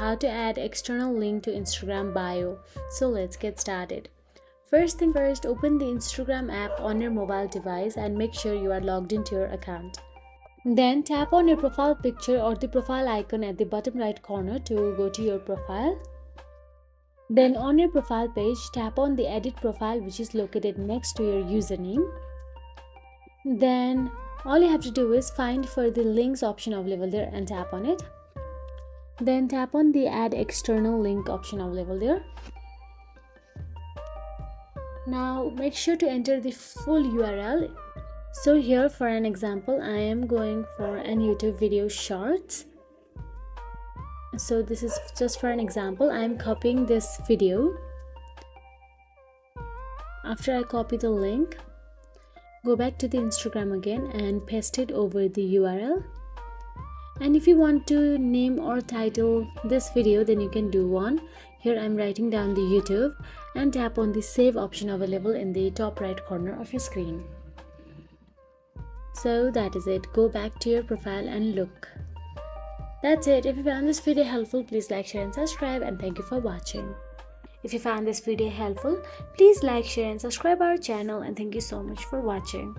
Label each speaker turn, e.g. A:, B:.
A: how to add external link to Instagram bio. So let's get started. First thing first, open the Instagram app on your mobile device and make sure you are logged into your account. Then tap on your profile picture or the profile icon at the bottom right corner to go to your profile. Then on your profile page, tap on the edit profile which is located next to your username. Then all you have to do is find for the links option available there and tap on it. Then tap on the add external link option available there. Now make sure to enter the full URL. So here for an example, I am going for an YouTube video shorts. So this is just for an example. I am copying this video. After I copy the link, go back to the Instagram again and paste it over the URL. And if you want to name or title this video, then you can do one. Here I'm writing down the YouTube and tap on the save option available in the top right corner of your screen. So that is it. Go back to your profile and look. That's it. If you found this video helpful, please like, share and subscribe, and thank you for watching. If you found this video helpful, please like, share and subscribe our channel, and thank you so much for watching.